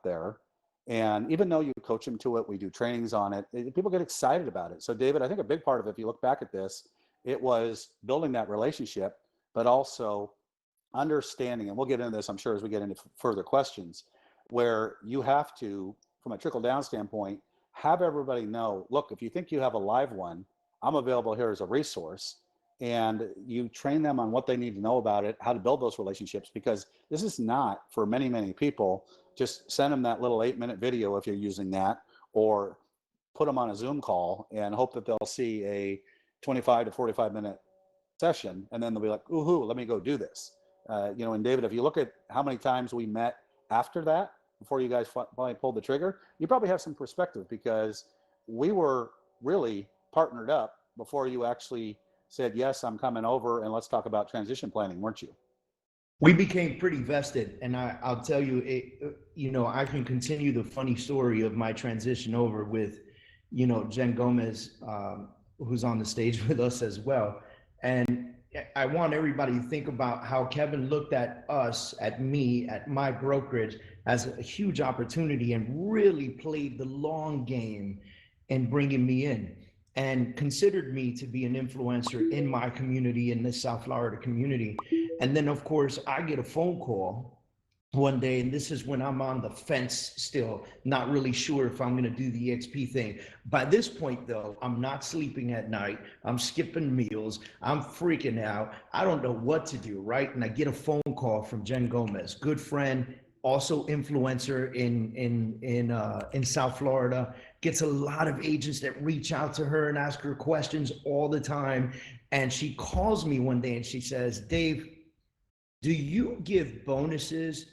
there. And even though you coach them to it, we do trainings on it, people get excited about it. So David, I think a big part of it, if you look back at this, it was building that relationship, but also understanding, and we'll get into this, I'm sure, as we get into further questions, where you have to, from a trickle down standpoint, have everybody know, look, if you think you have a live one, I'm available here as a resource. And you train them on what they need to know about it, how to build those relationships, because this is not, for many, many people, just send them that little 8-minute video if you're using that, or put them on a Zoom call and hope that they'll see a 25 to 45-minute session, and then they'll be like, ooh, let me go do this. And David, if you look at how many times we met after that, before you guys finally pulled the trigger, you probably have some perspective, because we were really partnered up before you actually said, yes, I'm coming over and let's talk about transition planning, weren't you? We became pretty vested, and I'll tell you, I can continue the funny story of my transition over with, Jen Gomez, who's on the stage with us as well. And I want everybody to think about how Kevin looked at us, at me, at my brokerage as a huge opportunity, and really played the long game in bringing me in, and considered me to be an influencer in my community, in this South Florida community. And then, of course, I get a phone call one day, and this is when I'm on the fence still, not really sure if I'm going to do the EXP thing. By this point, though, I'm not sleeping at night. I'm skipping meals. I'm freaking out. I don't know what to do, right? And I get a phone call from Jen Gomez, good friend, also influencer in South Florida, gets a lot of agents that reach out to her and ask her questions all the time. And she calls me one day and she says, Dave, do you give bonuses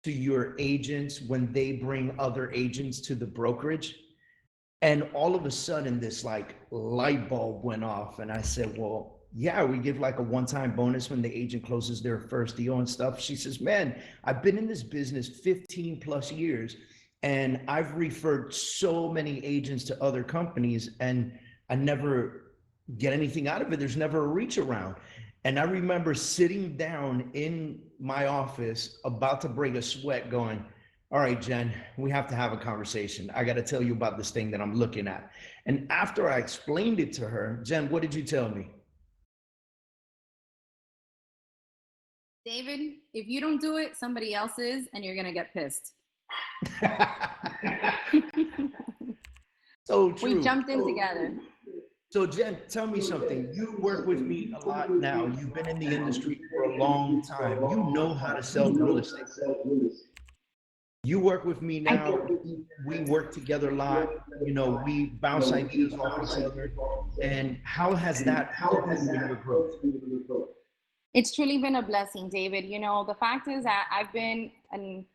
to your agents when they bring other agents to the brokerage? And all of a sudden this like light bulb went off, and I said, well, yeah, we give like a one-time bonus when the agent closes their first deal and stuff. She says, man, I've been in this business 15 plus years, and I've referred so many agents to other companies, and I never get anything out of it. There's never a reach around. And I remember sitting down in my office about to break a sweat going, all right, Jen, we have to have a conversation. I got to tell you about this thing that I'm looking at. And after I explained it to her, Jen, what did you tell me? David, if you don't do it, somebody else is, and you're going to get pissed. So true. We jumped in together. So Jen, tell me something. You work with me a lot now. You've been in the industry for a long time. You know how to sell real estate. You work with me now. We work together a lot. We bounce ideas off each other. And how has that helped you in your growth? It's truly been a blessing, David. The fact is that I've been an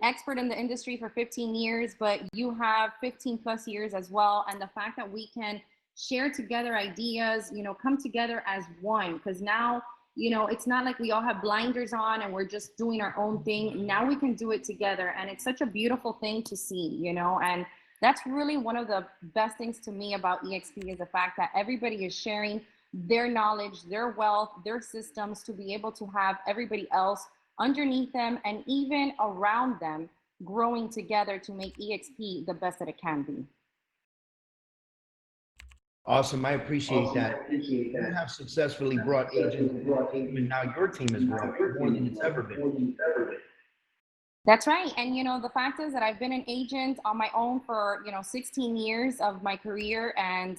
expert in the industry for 15 years, but you have 15 plus years as well. And the fact that we can share together ideas, come together as one, because now, it's not like we all have blinders on and we're just doing our own thing. Now we can do it together. And it's such a beautiful thing to see, and that's really one of the best things to me about EXP, is the fact that everybody is sharing their knowledge, their wealth, their systems, to be able to have everybody else underneath them and even around them growing together to make EXP the best that it can be. Awesome. I appreciate that. You have successfully brought agents, and now your team is growing more than it's ever been. That's right. And, the fact is that I've been an agent on my own for, 16 years of my career. And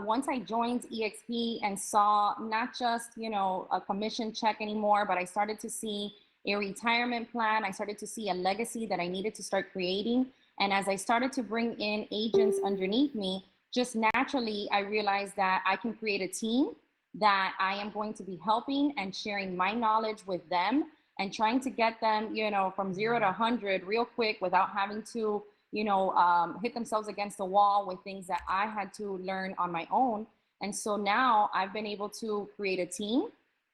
once I joined EXP and saw not just, a commission check anymore, but I started to see a retirement plan. I started to see a legacy that I needed to start creating. And as I started to bring in agents underneath me, just naturally, I realized that I can create a team that I am going to be helping and sharing my knowledge with them and trying to get them, from 0 to 100 real quick without having to, hit themselves against the wall with things that I had to learn on my own. And so now I've been able to create a team,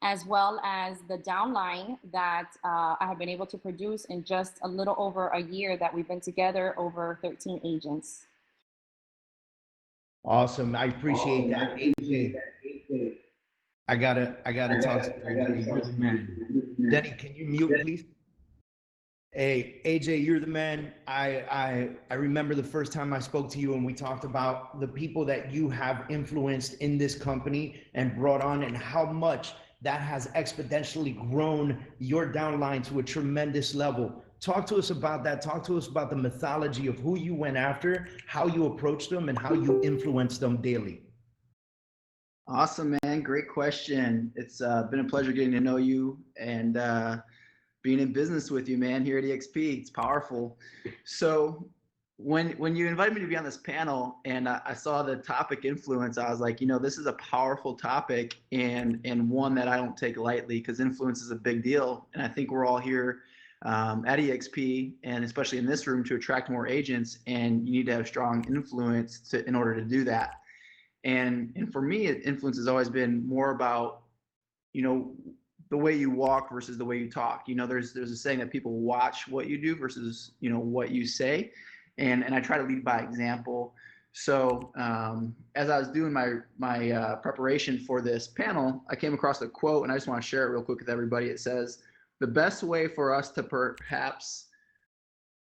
as well as the downline that I have been able to produce in just a little over a year that we've been together, over 13 agents. Awesome. I appreciate that. AJ, I gotta talk to you. You're the man. Denny, can you mute, please? Hey, AJ, you're the man. I remember the first time I spoke to you and we talked about the people that you have influenced in this company and brought on and how much that has exponentially grown your downline to a tremendous level. Talk to us about that. Talk to us about the mythology of who you went after, how you approached them, and how you influenced them daily. Awesome, man. Great question. It's been a pleasure getting to know you and being in business with you, man, here at EXP. It's powerful. So when you invited me to be on this panel and I saw the topic influence, I was like, this is a powerful topic and one that I don't take lightly because influence is a big deal. And I think we're all here at EXP and especially in this room to attract more agents, and you need to have strong influence in order to do that. And for me, influence has always been more about, the way you walk versus the way you talk. There's a saying that people watch what you do versus, what you say. And I try to lead by example. So as I was doing my preparation for this panel, I came across a quote, and I just want to share it real quick with everybody. It says, "The best way for us to perhaps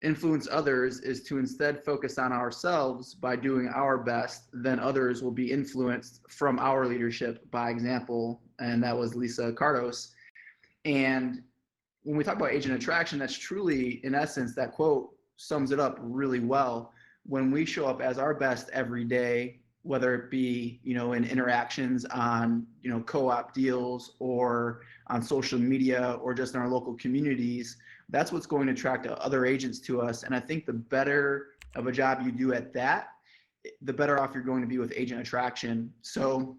influence others is to instead focus on ourselves by doing our best, then others will be influenced from our leadership by example." And that was Lisa Cardos. And when we talk about agent attraction, that's truly, in essence, that quote sums it up really well. When we show up as our best every day, whether it be, in interactions on, co-op deals or on social media or just in our local communities, that's what's going to attract other agents to us. And I think the better of a job you do at that, the better off you're going to be with agent attraction. So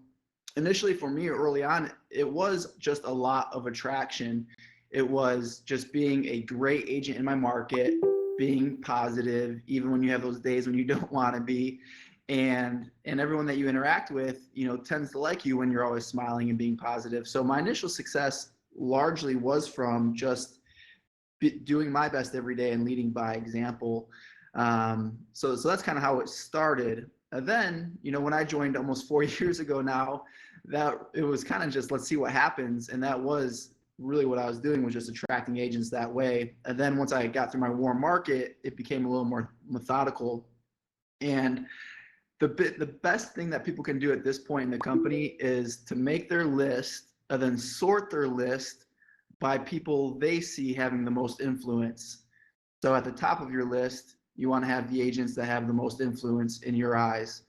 initially for me early on, it was just a lot of attraction. It was just being a great agent in my market, being positive, even when you have those days when you don't want to be. And everyone that you interact with, tends to like you when you're always smiling and being positive. So my initial success largely was from just doing my best every day and leading by example. So that's kind of how it started. And then, when I joined almost 4 years ago now, that it was kind of just, let's see what happens. And that was really what I was doing, was just attracting agents that way. And then once I got through my warm market, it became a little more methodical. And the best thing that people can do at this point in the company is to make their list and then sort their list by people they see having the most influence. So at the top of your list, you want to have the agents that have the most influence in your eyes,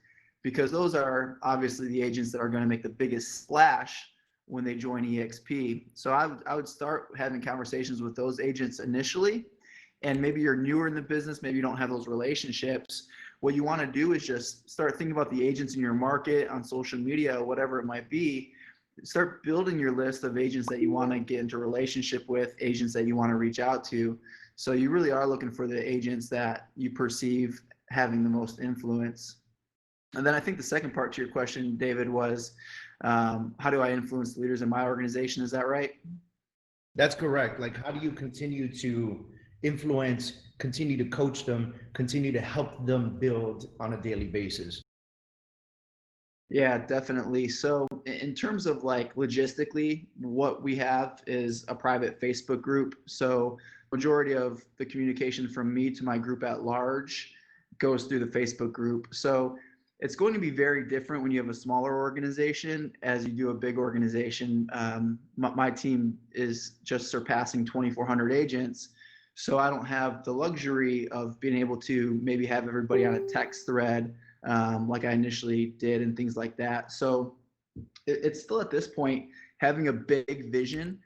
because those are obviously the agents that are going to make the biggest splash when they join EXP. So I would start having conversations with those agents initially. And maybe you're newer in the business, maybe you don't have those relationships. What you want to do is just start thinking about the agents in your market, on social media, whatever it might be. Start building your list of agents that you want to get into a relationship with, agents that you want to reach out to. So you really are looking for the agents that you perceive having the most influence. And then I think the second part to your question, David, was how do I influence the leaders in my organization? Is that right? That's correct. Like, how do you continue to influence, continue to coach them, continue to help them build on a daily basis? Yeah, definitely. So in terms of like logistically, what we have is a private Facebook group. So majority of the communication from me to my group at large goes through the Facebook group. So it's going to be very different when you have a smaller organization as you do a big organization. My team is just surpassing 2,400 agents. So I don't have the luxury of being able to maybe have everybody on a text thread like I initially did and things like that. So it's still at this point having a big vision.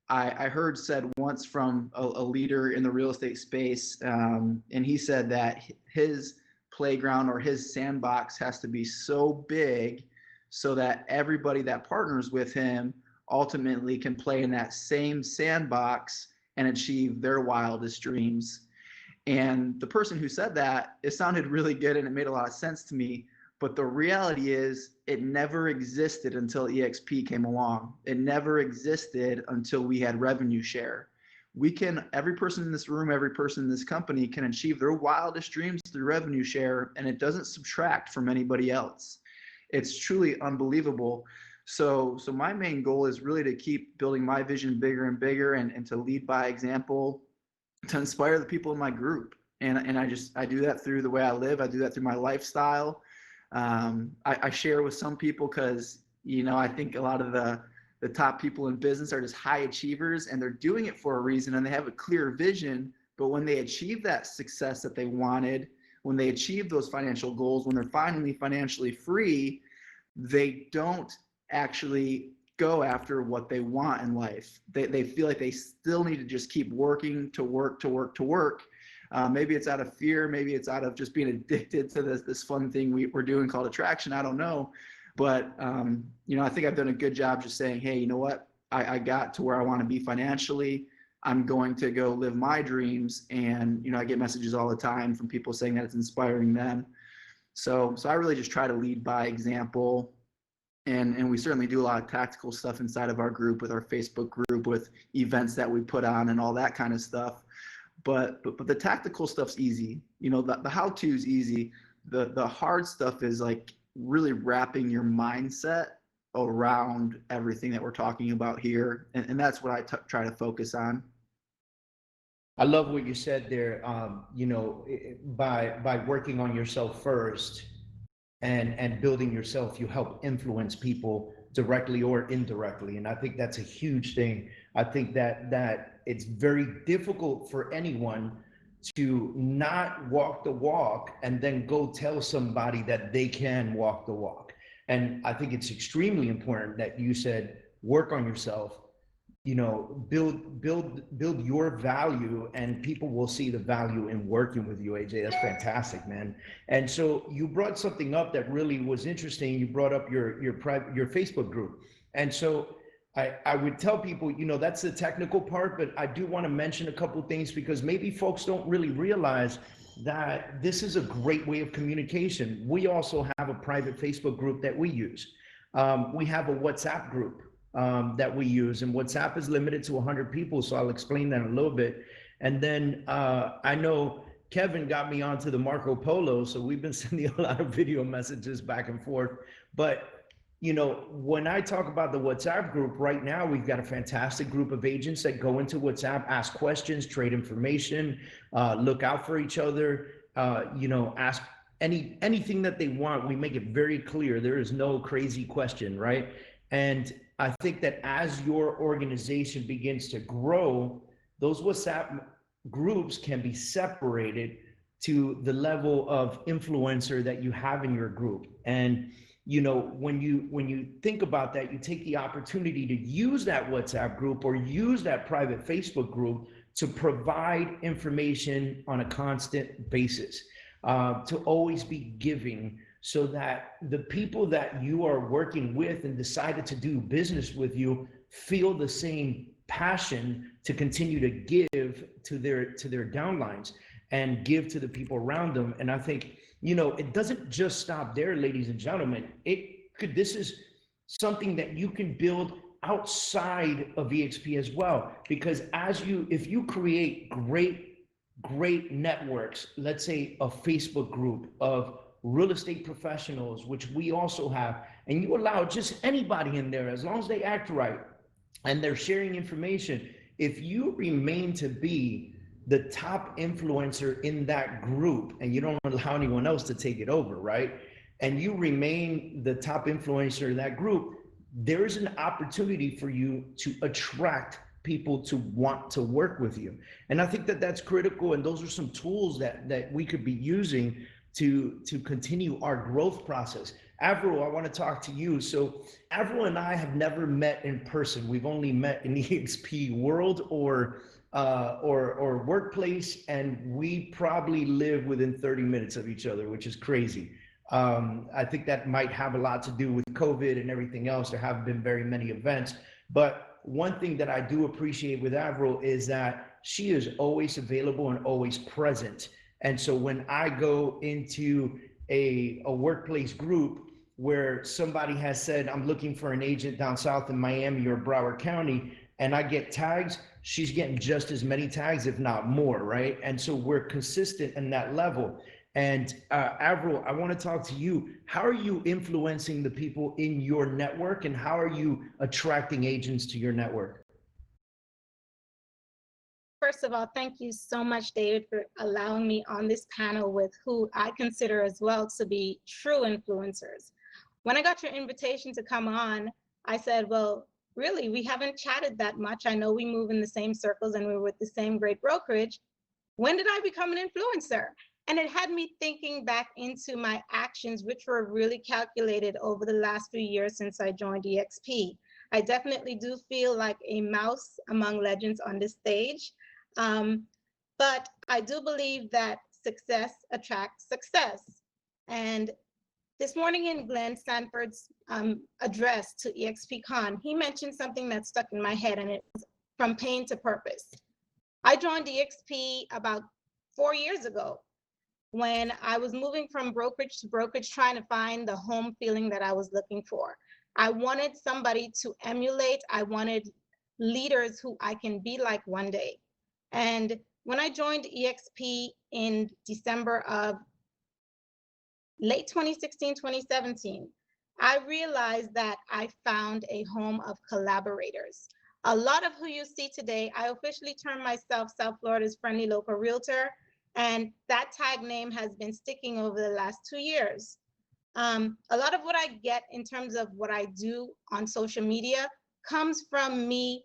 I heard said once from a leader in the real estate space, and he said that his playground or his sandbox has to be so big so that everybody that partners with him ultimately can play in that same sandbox and achieve their wildest dreams. And the person who said that, it sounded really good and it made a lot of sense to me. But the reality is it never existed until EXP came along. It never existed until we had revenue share. Every person in this room, every person in this company can achieve their wildest dreams through revenue share, and it doesn't subtract from anybody else. It's truly unbelievable. So my main goal is really to keep building my vision bigger and bigger and to lead by example. to inspire the people in my group. And I do that through the way I live. I do that through my lifestyle. I share with some people because, I think a lot of the top people in business are just high achievers, and they're doing it for a reason, and they have a clear vision. But when they achieve that success that they wanted, when they achieve those financial goals, when they're finally financially free, they don't actually go after what they want in life. They feel like they still need to just keep working to work. Maybe it's out of fear. Maybe it's out of just being addicted to this fun thing we're doing called attraction. I don't know. But, I think I've done a good job just saying, hey, you know what? I got to where I want to be financially. I'm going to go live my dreams. And, I get messages all the time from people saying that it's inspiring them. So I really just try to lead by example. And we certainly do a lot of tactical stuff inside of our group, with our Facebook group, with events that we put on and all that kind of stuff. But the tactical stuff's easy. The how-to is easy. The hard stuff is like really wrapping your mindset around everything that we're talking about here. And that's what I try to focus on. I love what you said there. By working on yourself first and building yourself, you help influence people directly or indirectly. And I think that's a huge thing. I think that it's very difficult for anyone to not walk the walk and then go tell somebody that they can walk the walk. And I think it's extremely important that you said, work on yourself, build your value, and people will see the value in working with you, AJ. That's fantastic, man. And so you brought something up that really was interesting. You brought up your Facebook group. And so I would tell people, that's the technical part, but I do want to mention a couple of things, because maybe folks don't really realize that this is a great way of communication. We also have a private Facebook group that we use. We have a WhatsApp group that we use, and WhatsApp is limited to 100 people. So I'll explain that in a little bit. And then I know Kevin got me onto the Marco Polo. So we've been sending a lot of video messages back and forth. But when I talk about the WhatsApp group right now, we've got a fantastic group of agents that go into WhatsApp, ask questions, trade information, look out for each other, ask anything that they want. We make it very clear. There is no crazy question, right? And I think that as your organization begins to grow, those WhatsApp groups can be separated to the level of influencer that you have in your group. And when you think about that, you take the opportunity to use that WhatsApp group or use that private Facebook group to provide information on a constant basis, to always be giving, so that the people that you are working with and decided to do business with you feel the same passion to continue to give to their downlines and give to the people around them. And I think, it doesn't just stop there, ladies and gentlemen. This is something that you can build outside of EXP as well, because if you create great networks, let's say a Facebook group of real estate professionals, which we also have, and you allow just anybody in there, as long as they act right and they're sharing information, if you remain to be the top influencer in that group and you don't allow anyone else to take it over, right? And you remain the top influencer in that group, there is an opportunity for you to attract people to want to work with you. And I think that that's critical. And those are some tools that we could be using to continue our growth process. Avril, I want to talk to you. So Avril and I have never met in person. We've only met in the EXP world or workplace, and we probably live within 30 minutes of each other, which is crazy. I think that might have a lot to do with COVID and everything else. There haven't been very many events, but one thing that I do appreciate with Avril is that she is always available and always present. And so when I go into a workplace group where somebody has said, I'm looking for an agent down south in Miami or Broward County, and I get tags, she's getting just as many tags, if not more, right? And so we're consistent in that level. And Avril, I want to talk to you. How are you influencing the people in your network, and how are you attracting agents to your network? first of all, thank you so much, David, for allowing me on this panel with who I consider as well to be true influencers. When I got your invitation to come on, I said, well, really, we haven't chatted that much. I know we move in the same circles and we're with the same great brokerage. When did I become an influencer? And it had me thinking back into my actions, which were really calculated over the last few years since I joined EXP. I definitely do feel like a mouse among legends on this stage. But I do believe that success attracts success. And this morning in Glenn Sanford's address to EXPCon, he mentioned something that stuck in my head, and it was from pain to purpose. I joined EXP about 4 years ago when I was moving from brokerage to brokerage, trying to find the home feeling that I was looking for. I wanted somebody to emulate. I wanted leaders who I can be like one day. And when I joined EXP in December of late 2016, 2017, I realized that I found a home of collaborators. A lot of who you see today, I officially term myself South Florida's friendly local realtor, and that tag name has been sticking over the last 2 years. A lot of what I get in terms of what I do on social media comes from me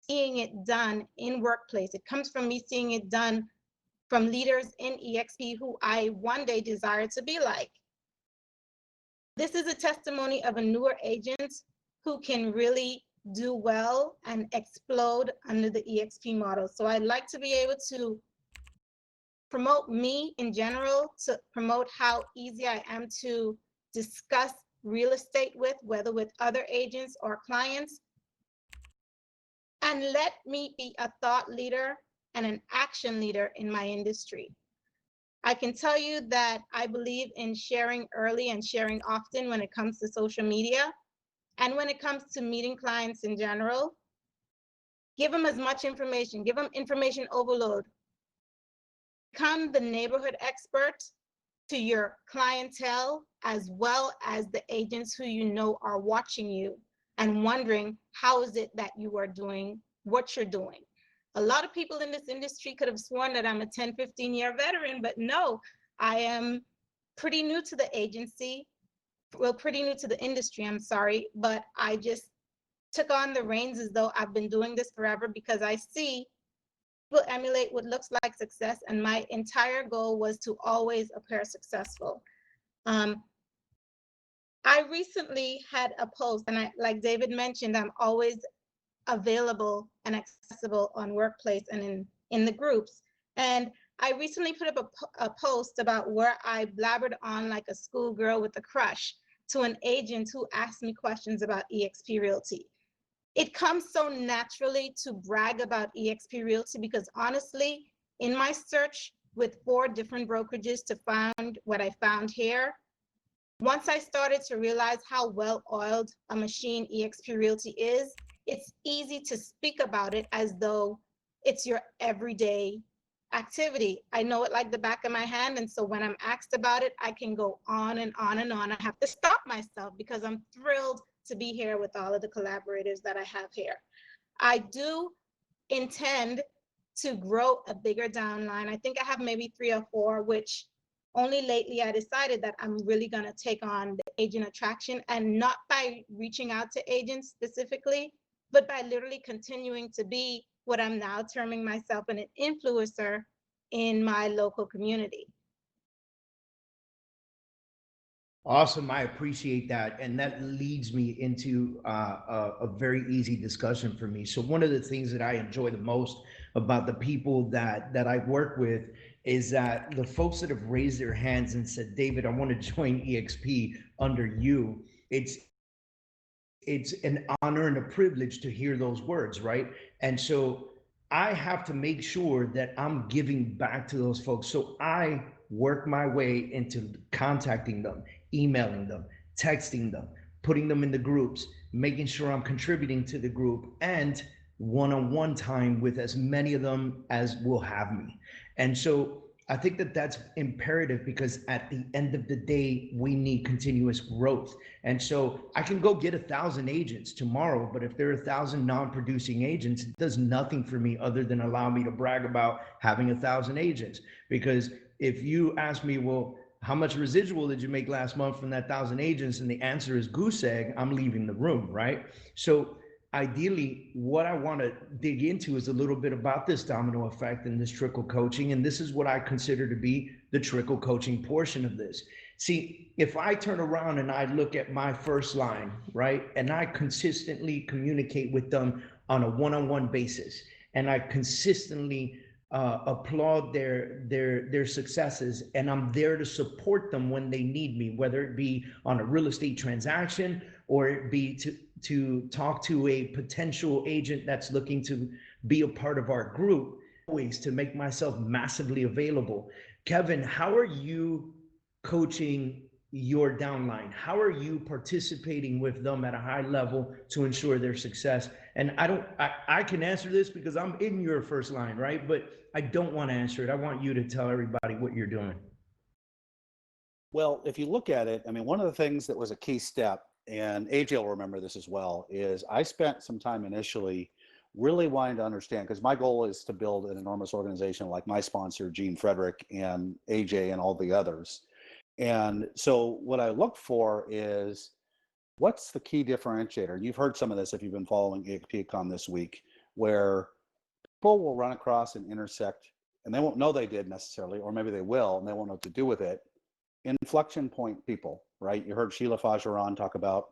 seeing it done in workplace. It comes from me seeing it done from leaders in EXP who I one day desire to be like. This is a testimony of a newer agent who can really do well and explode under the EXP model. So I'd like to be able to promote me in general, to promote how easy I am to discuss real estate with, whether with other agents or clients, and let me be a thought leader and an action leader in my industry. I can tell you that I believe in sharing early and sharing often when it comes to social media, and when it comes to meeting clients in general. Give them as much information, give them information overload. Become the neighborhood expert to your clientele, as well as the agents who you know are watching you and wondering how is it that you are doing what you're doing. A lot of people in this industry could have sworn that I'm a 10, 15-year veteran, but no, I am pretty new to the agency, well, pretty new to the industry, I'm sorry, but I just took on the reins as though I've been doing this forever because I see people emulate what looks like success, and my entire goal was to always appear successful. I recently had a post, and like David mentioned, I'm always available and accessible on Workplace and in the groups. And I recently put up a post about where I blabbered on like a schoolgirl with a crush to an agent who asked me questions about EXP Realty. It comes so naturally to brag about EXP Realty because honestly, in my search with 4 different brokerages to find what I found here, once I started to realize how well-oiled a machine EXP Realty is, it's easy to speak about it as though it's your everyday activity. I know it like the back of my hand, and so when I'm asked about it, I can go on and on and on. I have to stop myself because I'm thrilled to be here with all of the collaborators that I have here. I do intend to grow a bigger downline. I think I have maybe 3 or 4, which only lately I decided that I'm really gonna take on the agent attraction, and not by reaching out to agents specifically, but by literally continuing to be what I'm now terming myself an influencer in my local community. Awesome. I appreciate that. And that leads me into a very easy discussion for me. So one of the things that I enjoy the most about the people that I work with is that the folks that have raised their hands and said, David, I want to join EXP under you. It's an honor and a privilege to hear those words, right? And so I have to make sure that I'm giving back to those folks. So I work my way into contacting them, emailing them, texting them, putting them in the groups, making sure I'm contributing to the group, and one-on-one time with as many of them as will have me. And so I think that that's imperative because at the end of the day, we need continuous growth. And so I can go get 1,000 agents tomorrow, but if there are 1,000 non-producing agents, it does nothing for me other than allow me to brag about having 1,000 agents. Because if you ask me, well, how much residual did you make last month from that 1,000 agents? And the answer is goose egg, I'm leaving the room, right? So ideally, what I want to dig into is a little bit about this domino effect and this trickle coaching. And this is what I consider to be the trickle coaching portion of this. See, if I turn around and I look at my first line, right, and I consistently communicate with them on a one-on-one basis, and I consistently applaud their successes, and I'm there to support them when they need me, whether it be on a real estate transaction or it be to talk to a potential agent that's looking to be a part of our group, always to make myself massively available. Kevin, how are you coaching your downline? How are you participating with them at a high level to ensure their success? And I can answer this because I'm in your first line, right? But I don't want to answer it. I want you to tell everybody what you're doing. Well, if you look at it, I mean, one of the things that was a key step, and AJ will remember this as well, is I spent some time initially really wanting to understand, because my goal is to build an enormous organization like my sponsor, Gene Frederick, and AJ, and all the others. And so what I look for is, what's the key differentiator? You've heard some of this if you've been following EXPCon this week, where people will run across and intersect, and they won't know they did necessarily, or maybe they will, and they won't know what to do with it. Inflection point people, right? You heard Sheila Fajaran talk about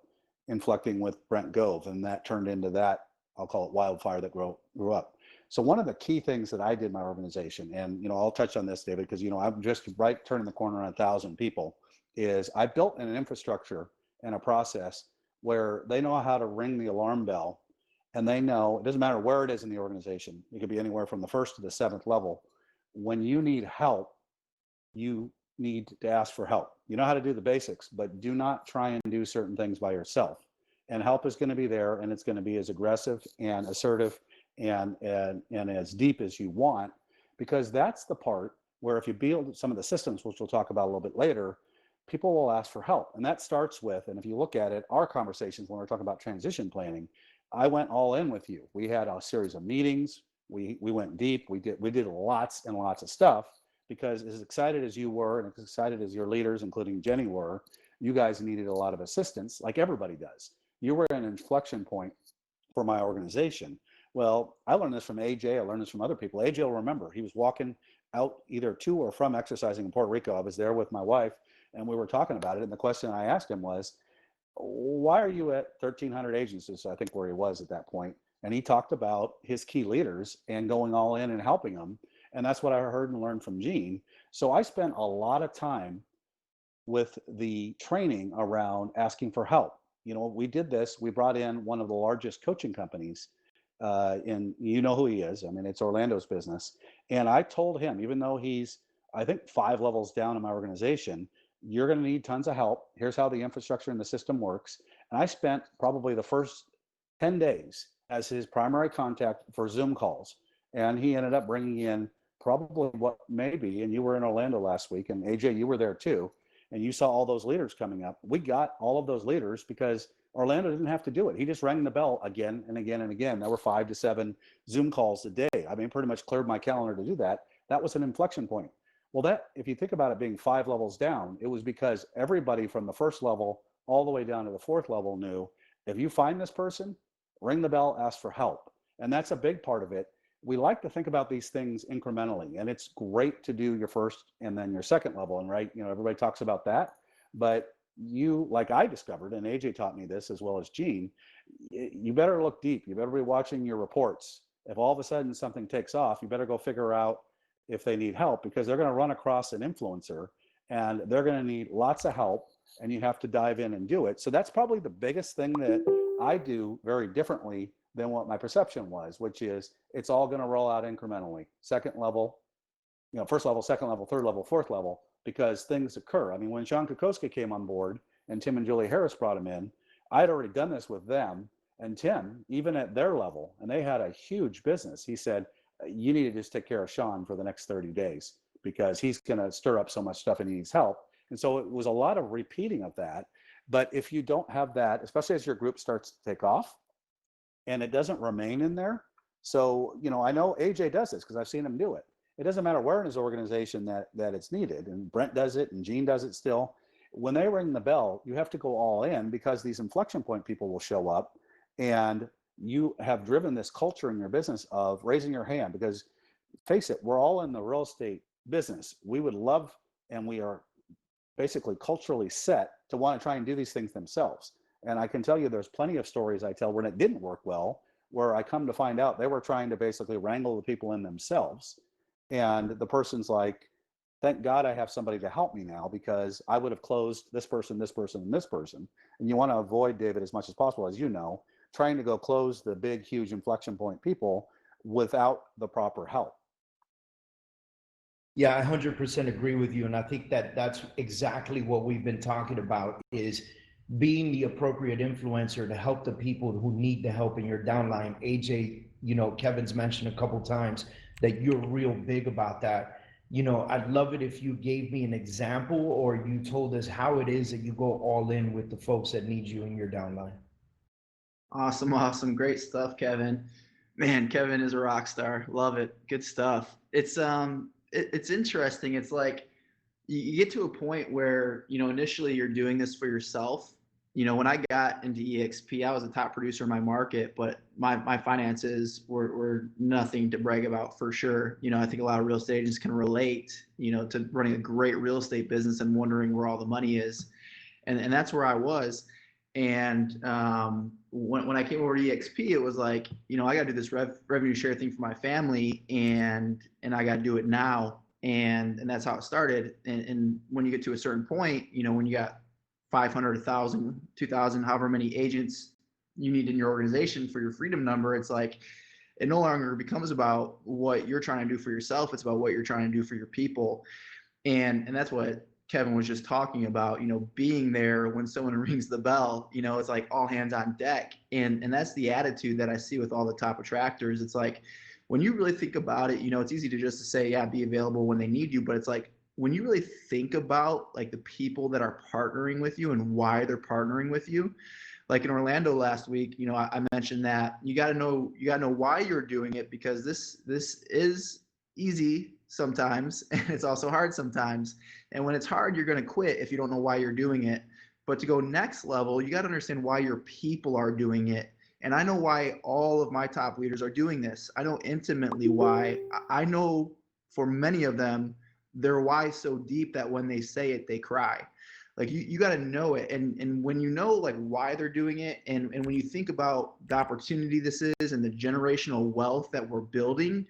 inflecting with Brent Gove, and that turned into that, I'll call it wildfire that grew up. So one of the key things that I did in my organization, and I'll touch on this, David, because I'm just right turning the corner on 1,000 people, is I built an infrastructure and a process where they know how to ring the alarm bell, and they know it doesn't matter where it is in the organization. It could be anywhere from the 1st to the 7th level. When you need help, you need to ask for help. You know how to do the basics, but do not try and do certain things by yourself. And help is going to be there, and it's going to be as aggressive and assertive and as deep as you want, because that's the part where if you build some of the systems, which we'll talk about a little bit later, people will ask for help. And that starts with, and if you look at it, our conversations when we're talking about transition planning, I went all in with you. We had a series of meetings. We went deep. We did lots and lots of stuff, because as excited as you were and as excited as your leaders, including Jenny, were, you guys needed a lot of assistance, like everybody does. You were an inflection point for my organization. Well, I learned this from AJ. I learned this from other people. AJ will remember, he was walking out either to or from exercising in Puerto Rico. I was there with my wife, and we were talking about it. And the question I asked him was, why are you at 1,300 agencies? I think where he was at that point. And he talked about his key leaders and going all in and helping them. And that's what I heard and learned from Gene. So I spent a lot of time with the training around asking for help. We did this. We brought in one of the largest coaching companies who he is. I mean, it's Orlando's business. And I told him, even though he's, I think, 5 levels down in my organization, you're going to need tons of help. Here's how the infrastructure and the system works. And I spent probably the first 10 days as his primary contact for Zoom calls. And he ended up bringing in probably what maybe, and you were in Orlando last week, and AJ, you were there too, and you saw all those leaders coming up. We got all of those leaders because Orlando didn't have to do it. He just rang the bell again and again and again. There were 5 to 7 Zoom calls a day. I mean, pretty much cleared my calendar to do that. That was an inflection point. Well, that, if you think about it being 5 levels down, it was because everybody from the first level all the way down to the 4th level knew, if you find this person, ring the bell, ask for help. And that's a big part of it. We like to think about these things incrementally, and it's great to do your first and then your second level. And right, everybody talks about that, but you, like I discovered, and AJ taught me this as well as Gene, you better look deep. You better be watching your reports. If all of a sudden something takes off, you better go figure out if they need help, because they're going to run across an influencer and they're going to need lots of help, and you have to dive in and do it. So that's probably the biggest thing that I do very differently than what my perception was, which is it's all going to roll out incrementally. Second level, first level, second level, third level, fourth level, because things occur. I mean, when Sean Kokoska came on board and Tim and Julie Harris brought him in, I had already done this with them. And Tim, even at their level, and they had a huge business, he said, you need to just take care of Sean for the next 30 days because he's going to stir up so much stuff and he needs help. And so it was a lot of repeating of that. But if you don't have that, especially as your group starts to take off and it doesn't remain in there. So, you know, I know AJ does this because I've seen him do it. It doesn't matter where in his organization that it's needed. And Brent does it and Gene does it still. When they ring the bell, you have to go all in because these inflection point people will show up, and you have driven this culture in your business of raising your hand, because face it, we're all in the real estate business. We would love, and we are basically culturally set to want to try and do these things themselves. And I can tell you there's plenty of stories I tell when it didn't work well, where I come to find out they were trying to basically wrangle the people in themselves. And the person's like, thank God I have somebody to help me now, because I would have closed this person, this person, and this person. And you want to avoid, David, as much as possible, as you know, trying to go close the big, huge inflection point people without the proper help. Yeah, I 100% agree with you. And I think that that's exactly what we've been talking about, is being the appropriate influencer to help the people who need the help in your downline. AJ, you know, Kevin's mentioned a couple times that you're real big about that. You know, I'd love it if you gave me an example or you told us how it is that you go all in with the folks that need you in your downline. Awesome, awesome. Great stuff, Kevin. Man, Kevin is a rock star. Love it. Good stuff. It's interesting. It's like you get to a point where, you know, initially you're doing this for yourself. You know, when I got into EXP, I was a top producer in my market, but my finances were nothing to brag about, for sure. You know, I think a lot of real estate agents can relate, you know, to running a great real estate business and wondering where all the money is. And that's where I was. And when I came over to EXP, it was like, you know, I got to do this revenue share thing for my family, and I got to do it now. And that's how it started. And when you get to a certain point, you know, when you got 500, 1,000, 2,000, however many agents you need in your organization for your freedom number, it's like, it no longer becomes about what you're trying to do for yourself. It's about what you're trying to do for your people. And that's what Kevin was just talking about, you know, being there when someone rings the bell. You know, it's like all hands on deck. And that's the attitude that I see with all the top attractors. It's like, when you really think about it, you know, it's easy to just say, yeah, be available when they need you. But it's like, when you really think about like the people that are partnering with you and why they're partnering with you, like in Orlando last week, you know, I mentioned that you got to know why you're doing it, because this is easy sometimes and it's also hard sometimes. And when it's hard, you're going to quit if you don't know why you're doing it. But to go next level, you got to understand why your people are doing it. And I know why all of my top leaders are doing this. I know intimately why. I know for many of them, their why is so deep that when they say it, they cry. Like you got to know it. And when you know like why they're doing it, and when you think about the opportunity this is and the generational wealth that we're building,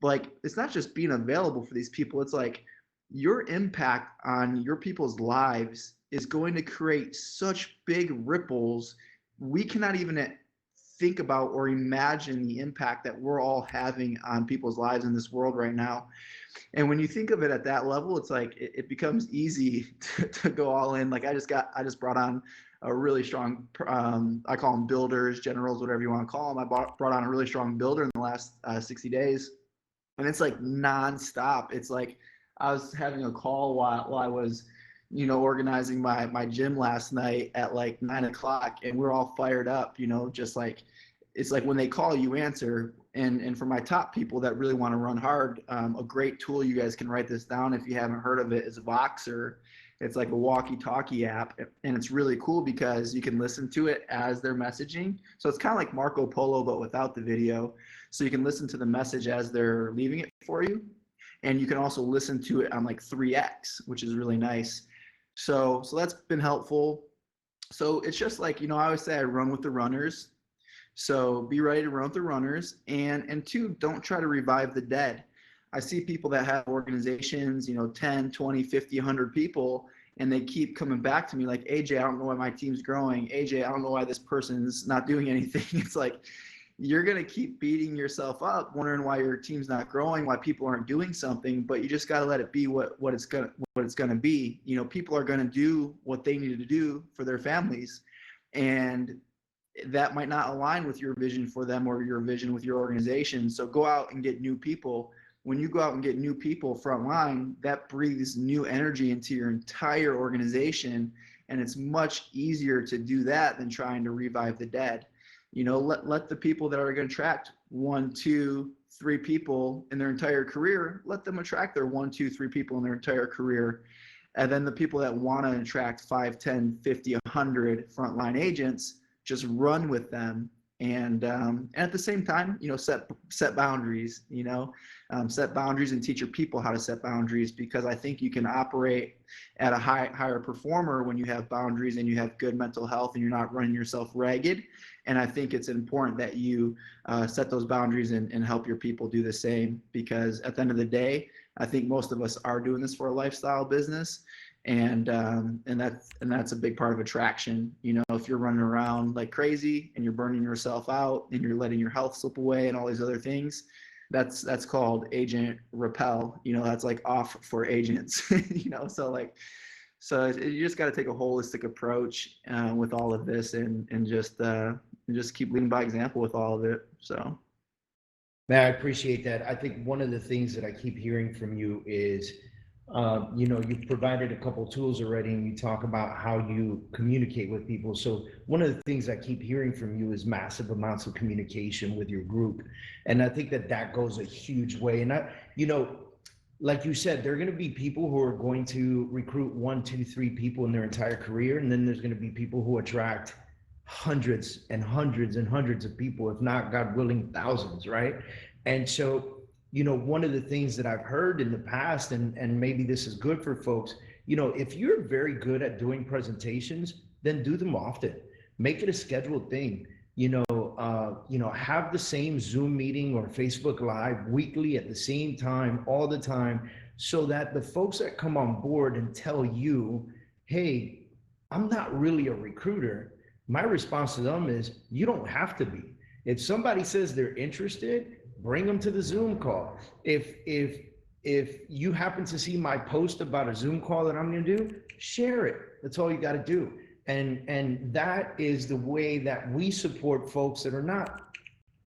like it's not just being available for these people. It's like your impact on your people's lives is going to create such big ripples. We cannot even think about or imagine the impact that we're all having on people's lives in this world right now. And when you think of it at that level, it's like it becomes easy to go all in. Like I just brought on a really strong, I call them builders, generals, whatever you want to call them. I brought on a really strong builder in the last 60 days. And it's like nonstop. It's like I was having a call while I was, you know, organizing my gym last night at like 9 o'clock, and we're all fired up, you know, just like, it's like when they call, you answer. And for my top people that really want to run hard, a great tool, you guys can write this down if you haven't heard of it, is Voxer. It's like a walkie-talkie app, and it's really cool because you can listen to it as they're messaging. So it's kind of like Marco Polo, but without the video. So you can listen to the message as they're leaving it for you. And you can also listen to it on like 3X, which is really nice. So that's been helpful. So it's just like, you know, I always say I run with the runners. So be ready to run with the runners. And two, don't try to revive the dead. I see people that have organizations, you know, 10, 20, 50, 100 people, and they keep coming back to me like, AJ, I don't know why my team's growing. AJ, I don't know why this person's not doing anything. It's like, you're going to keep beating yourself up, wondering why your team's not growing, why people aren't doing something, but you just got to let it be what it's going to be. You know, people are going to do what they needed to do for their families. And that might not align with your vision for them or your vision with your organization. So go out and get new people. when you go out and get new people frontline, that breathes new energy into your entire organization. And it's much easier to do that than trying to revive the dead. You know, let the people that are going to attract 1, 2, 3 people in their entire career, let them attract their 1, 2, 3 people in their entire career. And then the people that want to attract 5, 10, 50, 100 frontline agents, just run with them. And at the same time, you know, set boundaries, you know, set boundaries and teach your people how to set boundaries, because I think you can operate at a higher performer when you have boundaries and you have good mental health and you're not running yourself ragged. And I think it's important that you set those boundaries and help your people do the same, because at the end of the day, I think most of us are doing this for a lifestyle business. And that's a big part of attraction. You know, if you're running around like crazy and you're burning yourself out and you're letting your health slip away and all these other things, that's called agent repel. You know, that's like off for agents. You know, so you just got to take a holistic approach with all of this, and just keep leading by example with all of it. So, man, I appreciate that. I think one of the things that I keep hearing from you is, you know, you've provided a couple tools already, and you talk about how you communicate with people. So one of the things I keep hearing from you is massive amounts of communication with your group. And I think that goes a huge way. And you know, like you said, there are going to be people who are going to recruit 1, 2, 3 people in their entire career. And then there's going to be people who attract hundreds and hundreds and hundreds of people, if not, God willing, thousands, right? And so, you know, one of the things that I've heard in the past, and maybe this is good for folks, you know, if you're very good at doing presentations, then do them often. Make it a scheduled thing. You know, have the same Zoom meeting or Facebook Live weekly at the same time, all the time, so that the folks that come on board and tell you, hey, I'm not really a recruiter, my response to them is, you don't have to be. If somebody says they're interested, bring them to the Zoom call. If you happen to see my post about a Zoom call that I'm going to do, share it. That's all you got to do. And that is the way that we support folks that are not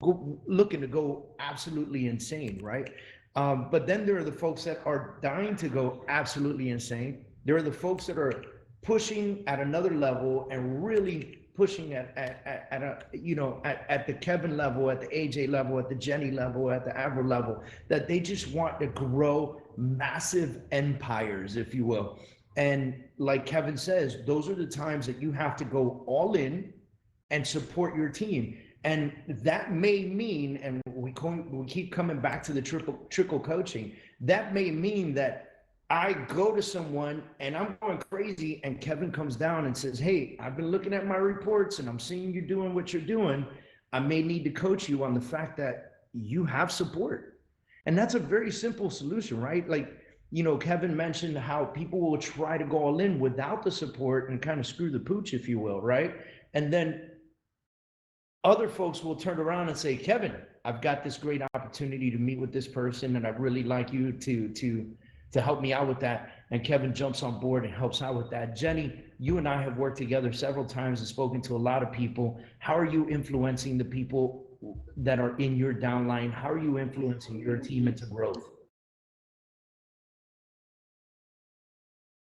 looking to go absolutely insane, right? But then there are the folks that are dying to go absolutely insane. There are the folks that are pushing at another level and really pushing at a, you know, at the Kevin level, at the AJ level, at the Jenny level, at the Avril level, that they just want to grow massive empires, if you will. And like Kevin says, those are the times that you have to go all in and support your team. And that may mean, and we keep coming back to the trickle coaching, that may mean that I go to someone and I'm going crazy, and Kevin comes down and says, hey, I've been looking at my reports and I'm seeing you doing what you're doing. I may need to coach you on the fact that you have support. And that's a very simple solution, right? Like, you know, Kevin mentioned how people will try to go all in without the support and kind of screw the pooch, if you will, right? And then other folks will turn around and say, Kevin, I've got this great opportunity to meet with this person, and I'd really like you to help me out with that. And Kevin jumps on board and helps out with that. Jenny, you and I have worked together several times and spoken to a lot of people. How are you influencing the people that are in your downline? How are you influencing your team into growth?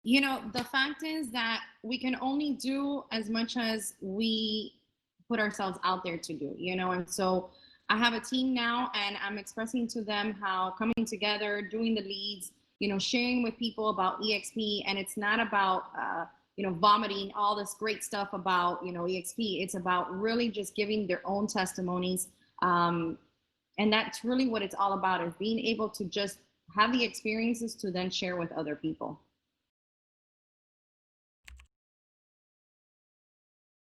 You know, the fact is that we can only do as much as we put ourselves out there to do, you know. And so I have a team now, and I'm expressing to them how coming together, doing the leads, you know, sharing with people about EXP. And it's not about, you know, vomiting all this great stuff about, you know, EXP. It's about really just giving their own testimonies. And that's really what it's all about, is being able to just have the experiences to then share with other people.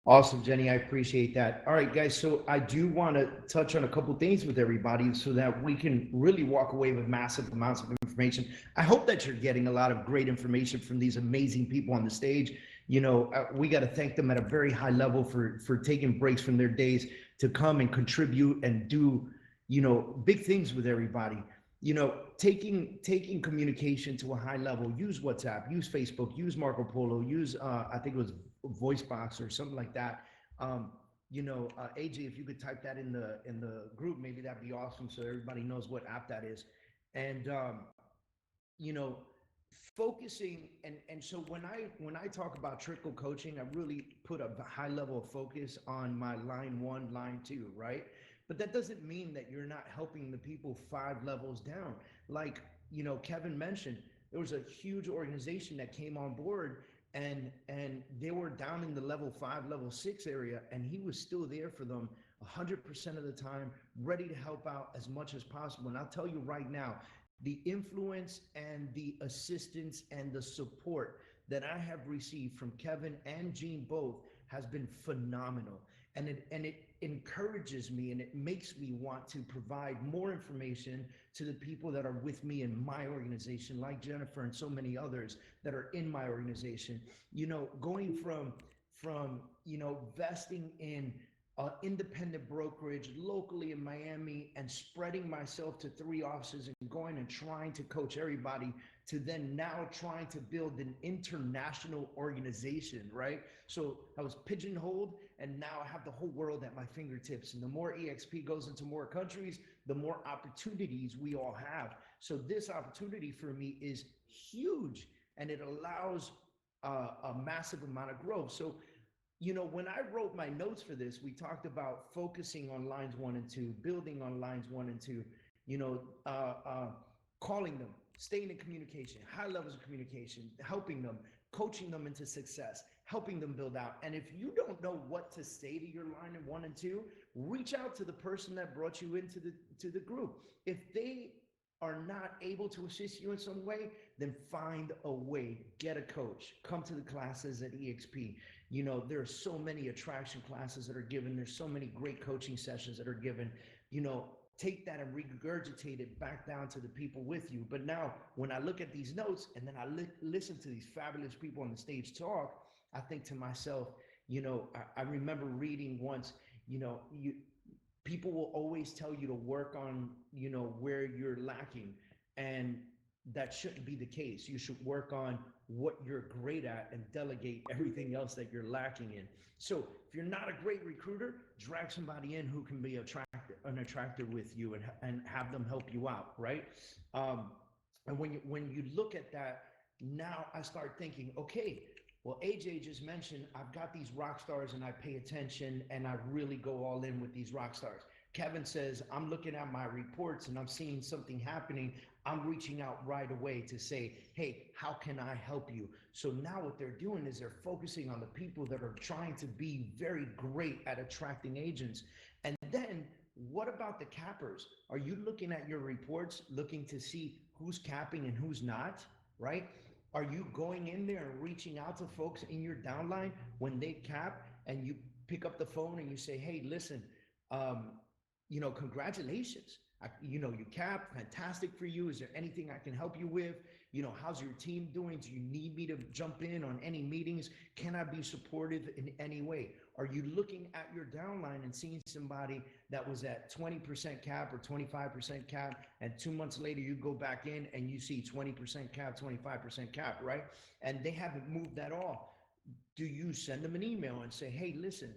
Awesome, Jenny. I appreciate that. All right, guys. So I do want to touch on a couple things with everybody so that we can really walk away with massive amounts of information. I hope that you're getting a lot of great information from these amazing people on the stage. You know, we got to thank them at a very high level for taking breaks from their days to come and contribute and do, you know, big things with everybody. You know, taking communication to a high level. Use WhatsApp, use Facebook, use Marco Polo, use I think it was Voicebox or something like that. You know, AJ, if you could type that in the group, maybe that'd be awesome, so everybody knows what app that is. And you know, focusing, and so when I talk about trickle coaching, I really put a high level of focus on my line 1, line 2, right? But that doesn't mean that you're not helping the people 5 levels down. Like, Kevin mentioned, there was a huge organization that came on board, and they were down in the level 5, level 6 area, and he was still there for them 100% of the time, ready to help out as much as possible. And I'll tell you right now, the influence and the assistance and the support that I have received from Kevin and Gene both has been phenomenal. And it encourages me, and it makes me want to provide more information to the people that are with me in my organization, like Jennifer and so many others that are in my organization. Going from vesting in independent brokerage locally in Miami and spreading myself to 3 offices and going and trying to coach everybody, to then now trying to build an international organization, right? So I was pigeonholed, and now I have the whole world at my fingertips. And the more EXP goes into more countries, the more opportunities we all have. So this opportunity for me is huge, and it allows a massive amount of growth. So when I wrote my notes for this, we talked about focusing on lines 1 and 2, building on lines 1 and 2, calling them, staying in communication, high levels of communication, helping them, coaching them into success, helping them build out. And if you don't know what to say to your line 1 and 2, reach out to the person that brought you into the group. If they are not able to assist you in some way, then find a way, get a coach, come to the classes at EXP. There are so many attraction classes that are given. There's so many great coaching sessions that are given. Take that and regurgitate it back down to the people with you. But now when I look at these notes and then I listen to these fabulous people on the stage talk, I think to myself, I remember reading once, people will always tell you to work on, where you're lacking. And that shouldn't be the case. You should work on what you're great at and delegate everything else that you're lacking in. So if you're not a great recruiter, drag somebody in who can be an attractor with you and have them help you out, right? And when you look at that, now I start thinking, okay, well, AJ just mentioned I've got these rock stars and I pay attention and I really go all in with these rock stars. Kevin says, I'm looking at my reports and I'm seeing something happening. I'm reaching out right away to say, hey, how can I help you? So now what they're doing is they're focusing on the people that are trying to be very great at attracting agents. And then what about the cappers? Are you looking at your reports, looking to see who's capping and who's not, right? Are you going in there and reaching out to folks in your downline when they cap, and you pick up the phone and you say, hey, listen, congratulations. You cap, fantastic for you. Is there anything I can help you with? How's your team doing? Do you need me to jump in on any meetings? Can I be supportive in any way? Are you looking at your downline and seeing somebody that was at 20% cap or 25% cap, and 2 months later you go back in and you see 20% cap, 25% cap, right? And they haven't moved at all. Do you send them an email and say, hey, listen,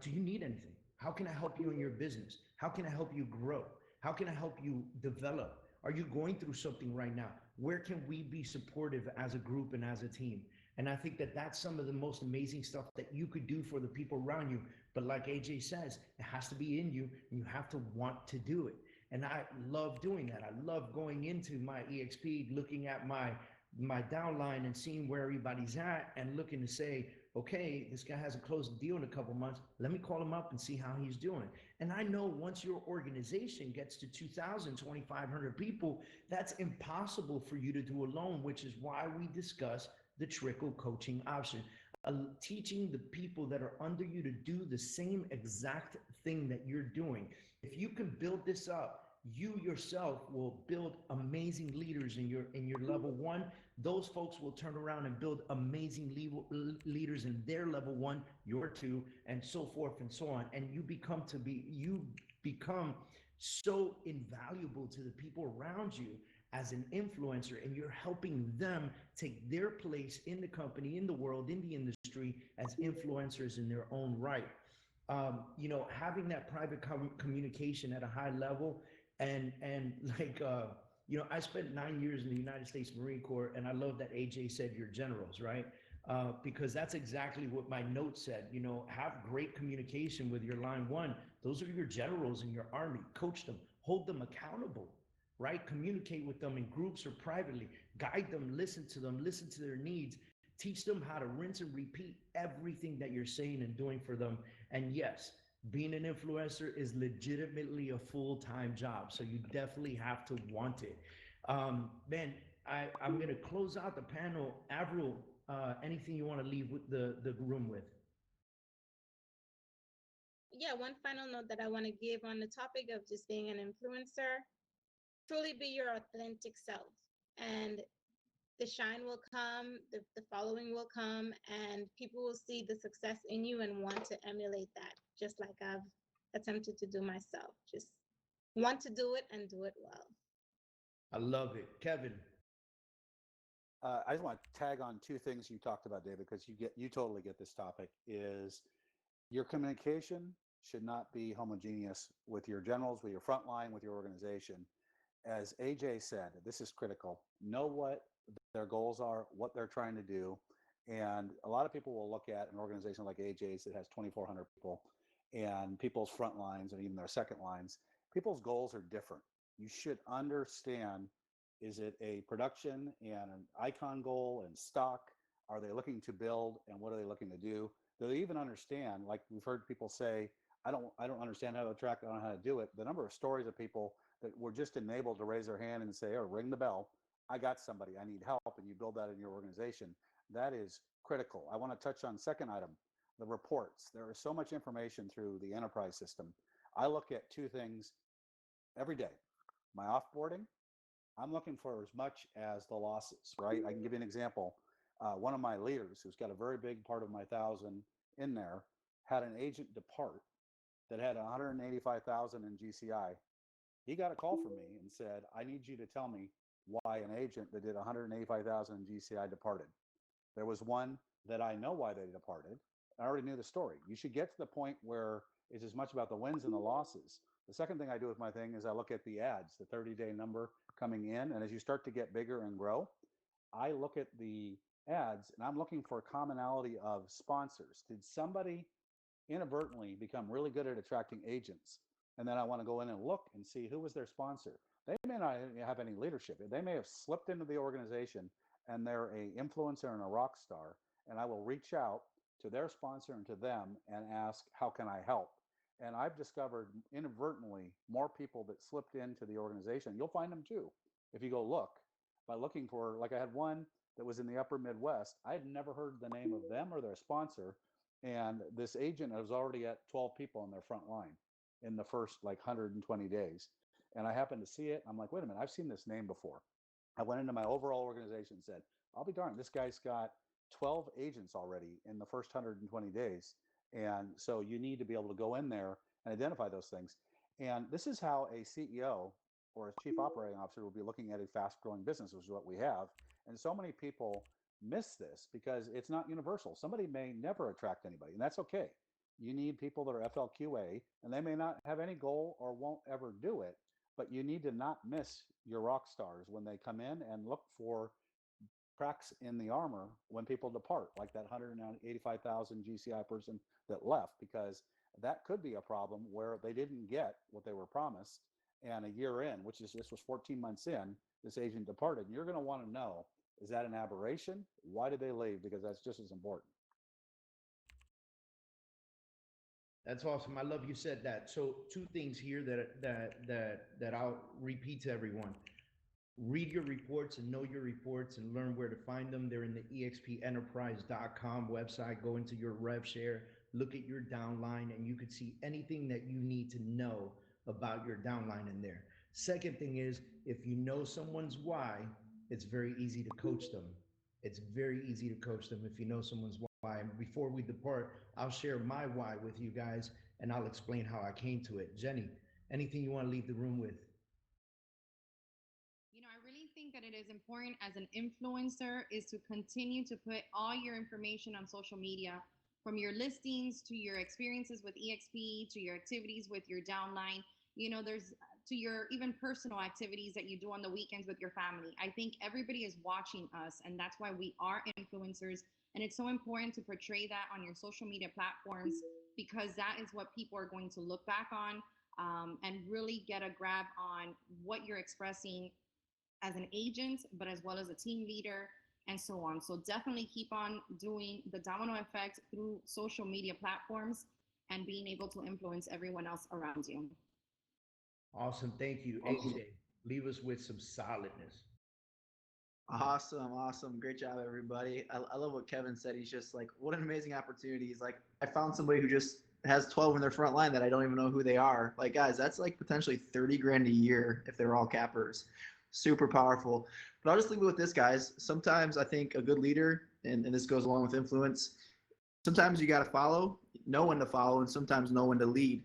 do you need anything? How can I help you in your business? How can I help you grow? How can I help you develop? Are you going through something right now? Where can we be supportive as a group and as a team? And I think that that's some of the most amazing stuff that you could do for the people around you. But like AJ says, it has to be in you, and you have to want to do it. And I love doing that. I love going into my EXP, looking at my downline and seeing where everybody's at and looking to say, okay, this guy hasn't closed a deal in a couple months. Let me call him up and see how he's doing. And I know once your organization gets to 2,000, 2,500 people, that's impossible for you to do alone, which is why we discuss the trickle coaching option. Teaching the people that are under you to do the same exact thing that you're doing. If you can build this up, you yourself will build amazing leaders in your level 1. Those folks will turn around and build amazing leaders in their level 1, your 2, and so forth and so on. And you become so invaluable to the people around you as an influencer, and you're helping them take their place in the company, in the world, in the industry as influencers in their own right. Having that private communication at a high level And like I spent 9 years in the United States Marine Corps, and I love that AJ said you're generals, right? Because that's exactly what my note said. Have great communication with your line one. Those are your generals in your army. Coach them, hold them accountable, right? Communicate with them in groups or privately, guide them, listen to them, listen to their needs, teach them how to rinse and repeat everything that you're saying and doing for them. And yes, being an influencer is legitimately a full-time job. So you definitely have to want it. Man, I'm going to close out the panel. Avril, anything you want to leave with the room with? Yeah, one final note that I want to give on the topic of just being an influencer: truly be your authentic self, and the shine will come, the following will come, and people will see the success in you and want to emulate that, just like I've attempted to do myself. Just want to do it and do it well. I love it. Kevin. I just want to tag on two things you talked about, David, because you totally get this topic. Is your communication should not be homogeneous with your generals, with your front line, with your organization. As AJ said, this is critical. Know what their goals are, what they're trying to do. And a lot of people will look at an organization like AJ's that has 2,400 people and people's front lines and even their second lines. People's goals are different. You should understand, is it a production and an icon goal and stock? Are they looking to build, and what are they looking to do? Do they even understand? Like we've heard people say, I don't understand how to attract, I don't know how to do it. The number of stories of people that were just enabled to raise their hand and say, or ring the bell, I got somebody, I need help, and you build that in your organization. That is critical. I want to touch on second item, the reports. There is so much information through the enterprise system. I look at two things every day. My offboarding, I'm looking for as much as the losses, right? I can give you an example. One of my leaders, who's got a very big part of my 1,000 in there, had an agent depart that had 185,000 in GCI. He got a call from me and said, I need you to tell me why an agent that did 185,000 in GCI departed. There was one that I know why they departed. I already knew the story. You should get to the point where it's as much about the wins and the losses. The second thing I do with my thing is I look at the ads, the 30-day number coming in. And as you start to get bigger and grow, I look at the ads and I'm looking for a commonality of sponsors. Did somebody inadvertently become really good at attracting agents? And then I want to go in and look and see who was their sponsor. They may not have any leadership. They may have slipped into the organization and they're an influencer and a rock star. And I will reach out to their sponsor and to them and ask, how can I help? And I've discovered inadvertently more people that slipped into the organization. You'll find them too if you go look by looking for, like I had one that was in the upper Midwest. I had never heard the name of them or their sponsor. And this agent was already at 12 people on their front line in the first like 120 days. And I happened to see it. I'm like, wait a minute, I've seen this name before. I went into my overall organization and said, I'll be darned, this guy's got 12 agents already in the first 120 days. And so you need to be able to go in there and identify those things. And this is how a CEO or a chief operating officer will be looking at a fast growing business, which is what we have. And so many people miss this because it's not universal. Somebody may never attract anybody, and that's okay. You need people that are FLQA, and they may not have any goal or won't ever do it, but you need to not miss your rock stars when they come in, and look for cracks in the armor when people depart, like that 185,000 GCI person that left, because that could be a problem where they didn't get what they were promised. And a year in, which is this was 14 months in, this agent departed. And you're going to want to know, is that an aberration? Why did they leave? Because that's just as important. That's awesome. I love you said that. So two things here that I'll repeat to everyone. Read your reports and know your reports and learn where to find them. They're in the expenterprise.com website. Go into your rev share, look at your downline, and you could see anything that you need to know about your downline in there. Second thing is, if you know someone's why, it's very easy to coach them. It's very easy to coach them if you know someone's why. And before we depart, I'll share my why with you guys, and I'll explain how I came to it. Jenny, anything you want to leave the room with? I really think that it is important as an influencer is to continue to put all your information on social media, from your listings to your experiences with EXP to your activities with your downline. There's to your even personal activities that you do on the weekends with your family. I think everybody is watching us, and that's why we are influencers. And it's so important to portray that on your social media platforms, because that is what people are going to look back on, and really get a grab on what you're expressing as an agent, but as well as a team leader, and so on. So definitely keep on doing the domino effect through social media platforms and being able to influence everyone else around you. Awesome. Thank you, AJ. Leave us with some solidness. Awesome. Great job, everybody. I love what Kevin said. He's just like, what an amazing opportunity. He's like, I found somebody who just has 12 in their front line that I don't even know who they are. Like, guys, that's like potentially 30 grand a year if they're all cappers. Super powerful. But I'll just leave it with this, guys. Sometimes I think a good leader, and this goes along with influence, sometimes you got to know when to follow, and sometimes know when to lead.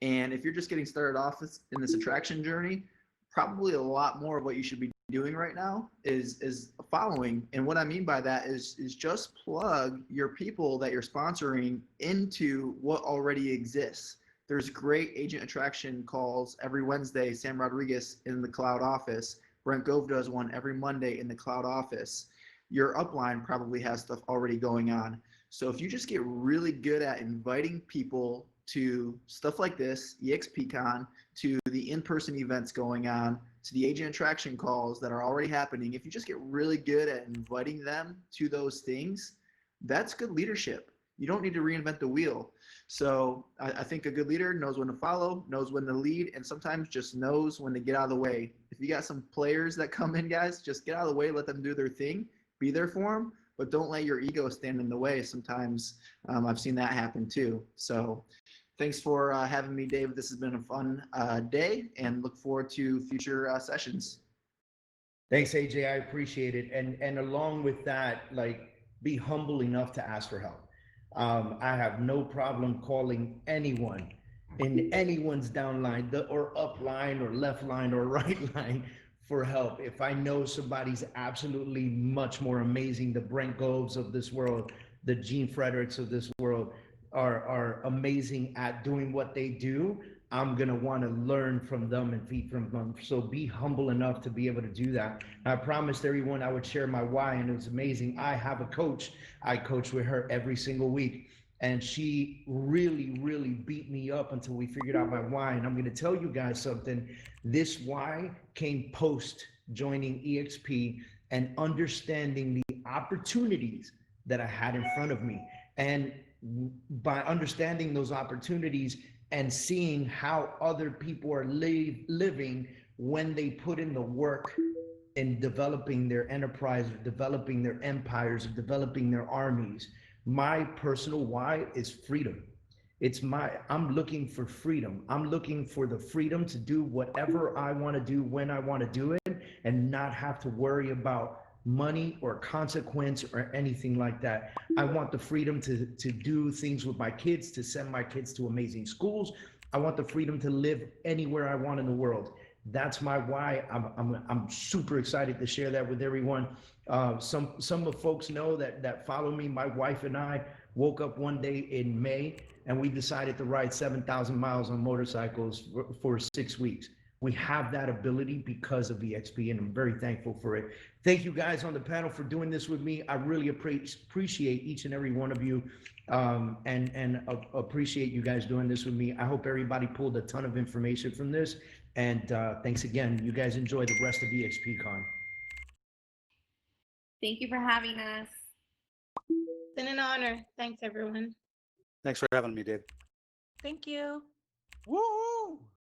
And if you're just getting started off in this attraction journey, probably a lot more of what you should be doing right now is following. And what I mean by that is just plug your people that you're sponsoring into what already exists. There's great agent attraction calls every Wednesday. Sam Rodriguez in the cloud office. Brent Gove does one every Monday in the cloud office. Your upline probably has stuff already going on. So if you just get really good at inviting people to stuff like this, EXPCon, to the in-person events going on, to the agent attraction calls that are already happening, if you just get really good at inviting them to those things, that's good leadership. You don't need to reinvent the wheel. So I think a good leader knows when to follow, knows when to lead, and sometimes just knows when to get out of the way. If you got some players that come in, guys, just get out of the way, let them do their thing, be there for them, but don't let your ego stand in the way. Sometimes I've seen that happen too. So thanks for having me, Dave. This has been a fun day, and look forward to future sessions. Thanks, AJ. I appreciate it. And along with that, like, be humble enough to ask for help. I have no problem calling anyone in anyone's downline, or up line, or left line, or right line for help. If I know somebody's absolutely much more amazing, the Brent Goves of this world, the Gene Fredericks of this world are amazing at doing what they do, I'm going to want to learn from them and feed from them. So be humble enough to be able to do that. I promised everyone I would share my why, and it was amazing. I have a coach. I coach with her every single week, and she really, really beat me up until we figured out my why. And I'm going to tell you guys something. This why came post joining EXP and understanding the opportunities that I had in front of me. And by understanding those opportunities and seeing how other people are living when they put in the work in developing their enterprise, or developing their empires, or developing their armies, my personal why is freedom. I'm looking for freedom. I'm looking for the freedom to do whatever I want to do when I want to do it, and not have to worry about money or consequence or anything like that. I want the freedom to do things with my kids, to send my kids to amazing schools. I want the freedom to live anywhere I want in the world. That's my why. I'm super excited to share that with everyone. Some of the folks know that follow me. My wife and I woke up one day in May, and we decided to ride 7,000 miles on motorcycles for 6 weeks. We have that ability because of EXP, and I'm very thankful for it. Thank you guys on the panel for doing this with me. I really appreciate each and every one of you, and appreciate you guys doing this with me. I hope everybody pulled a ton of information from this, and thanks again. You guys enjoy the rest of EXPCon. Thank you for having us. It's been an honor. Thanks, everyone. Thanks for having me, Dave. Thank you. Woo!